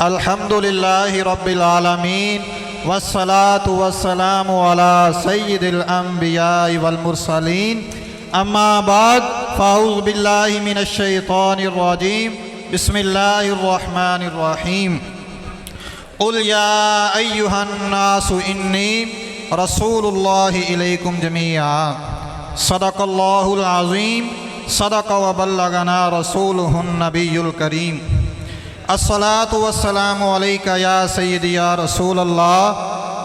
الحمدللہ رب العالمین والصلاة والسلام علی سید الانبیاء والمرسلین اما بعد فاعوذ باللہ من الشیطان الرجیم بسم اللہ الرحمن الرحیم قل یا ایہا الناس انی رسول اللہ الیکم جمیعا صدق اللہ العظیم صدق وبلغنا رسولہ النبی الکریم الصلاة والسلام علیکہ یا سیدی یا رسول اللہ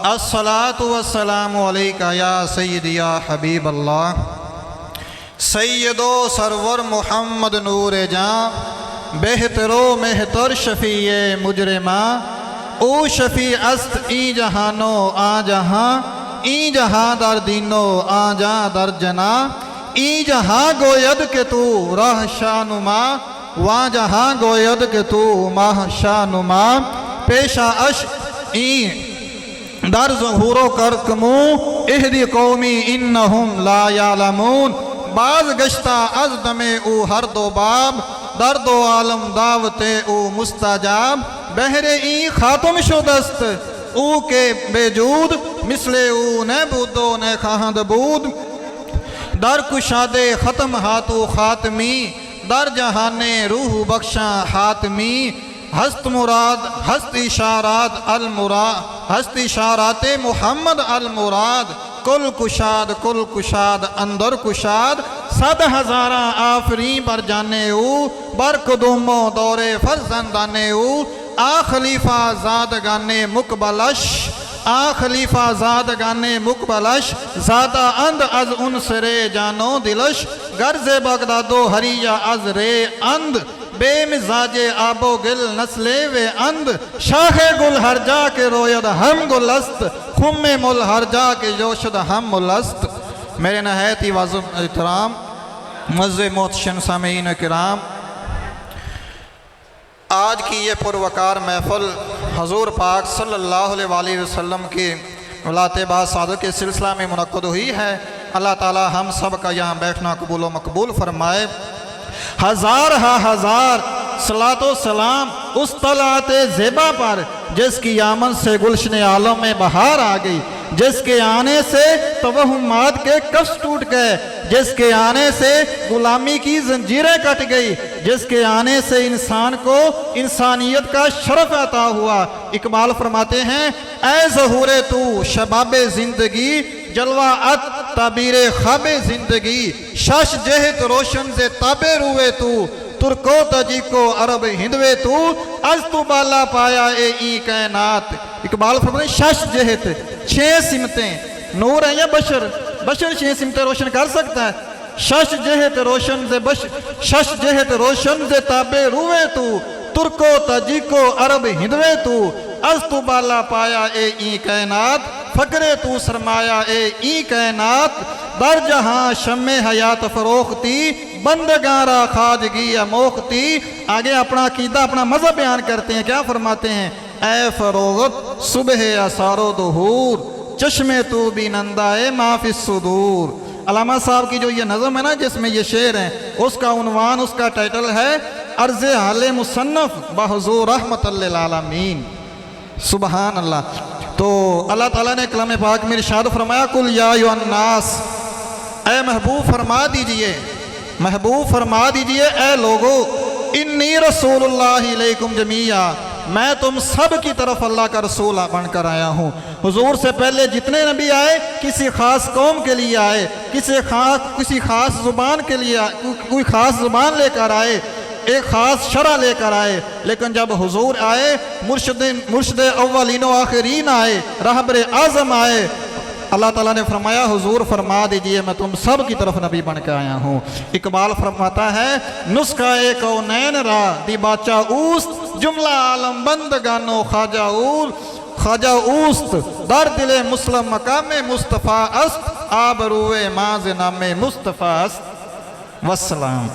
الصلاة والسلام علیکہ یا سیدی یا حبیب اللہ سید و سرور محمد نور جاں بہتر و مہتر شفیع مجرمہ او شفیع است ای جہانو آ جہاں ای جہاں در دینو آ جہاں در جنا ای جہاں گوید کہ تو راہ شانما وہاں جہاں گوید کہ تو ماہ شانما پیشہ اش این در ظہور و کرکمو اہدی قومی انہم لا یعلمون باز گشتہ از دم او ہر دو باب در دو عالم دعوت او مستجاب بہر این خاتم شدست او کے بیجود مثل او نے بودو نے خواہد بود در کشاد ختم ہاتو خاتمی در جہان روح بخشاں حاتمی ہست مراد ہست اشارات محمد المراد کل کشاد اندر کشاد 100,000 آفرین بر جانے او بر قدومو دور فرزندانے او آ خلیفہ زادگانے مقبلش زادہ اند از ان سرے جانو دلش گرز بغدادو ہریہ از رے اند بے مزاج آب و گل نسلے وے اند شاخ گل ہر جا کے روید ہم گلست خم مل ہر جا کے جوشد ہم ملست میرے نہایت ہی واضح احترام معزز محتشم سامعین کرام، آج کی یہ پروقار محفل حضور پاک صلی اللہ علیہ وسلم کی ولایت بعثت کے سلسلہ میں منعقد ہوئی ہے۔ اللہ تعالی ہم سب کا یہاں بیٹھنا قبول و مقبول فرمائے۔ ہزار صلاۃ و سلام اس طلعت زیبا پر جس کی آمد سے گلشن عالم میں بہار آ گئی، جس کے آنے سے توہمات کے کفس ٹوٹ گئے، جس کے آنے سے غلامی کی زنجیریں کٹ گئی، جس کے آنے سے انسان کو انسانیت کا شرف عطا ہوا۔ اقبال فرماتے ہیں اے ظہور تو شباب زندگی جلوہ ات تعبیر خواب زندگی شش جہت روشن سے تابے روئے تو ترکو تاجیکو عرب ہندوے تو از تو بالا پایا اے ای کائنات۔ اقبال فرماتے ہیں شش جہت 6 سمتیں نور ہیں یا بشر 6 سمتیں روشن کر سکتا ہے۔ شش جہت روشن سے تابے روئے تو ترکو تاجیکو عرب ہندوے تو از تو بالا پایا اے ای کائنات فقرے تو سرمایہ اے ای کائنات در جہاں شمع حیات فروختی بندگاں را خواجگی اموختی۔ آگے اپنا عقیدہ اپنا مذہب بیان کرتے ہیں، کیا فرماتے ہیں اے فروغت صبح اسار و ظہور چشمے تو بینندہ ما فی الصدور۔ علامہ صاحب کی جو یہ نظم ہے نا جس میں یہ شعر ہیں، اس کا عنوان اس کا ٹائٹل ہے عرض حال مصنف بحضور رحمت للعالمین۔ سبحان اللہ۔ تو اللہ تعالیٰ نے کلام پاک میں ارشاد فرمایا قل یا ایھا الناس، اے محبوب فرما دیجئے اے لوگو انی رسول اللہ علیکم جمیعا، میں تم سب کی طرف اللہ کا رسول بن کر آیا ہوں۔ حضور سے پہلے جتنے نبی آئے کسی خاص قوم کے لیے آئے، کسی خاص زبان کے لیے کوئی خاص زبان لے کر آئے، ایک خاص شرع لے کر آئے، لیکن جب حضور آئے مرشد اولین و آخرین آئے، رہبر اعظم آئے، اللہ تعالیٰ نے فرمایا حضور فرما دیجئے میں تم سب کی طرف نبی بن کے آیا ہوں۔ اقبال فرماتا ہے نسخہ کونین را دی باچا اوست جملہ عالم بندگانو خواجہ اوست در دل مسلم مقام مصطفیٰ است آب روئے ماز نام مصطفیٰ است۔ والسلام۔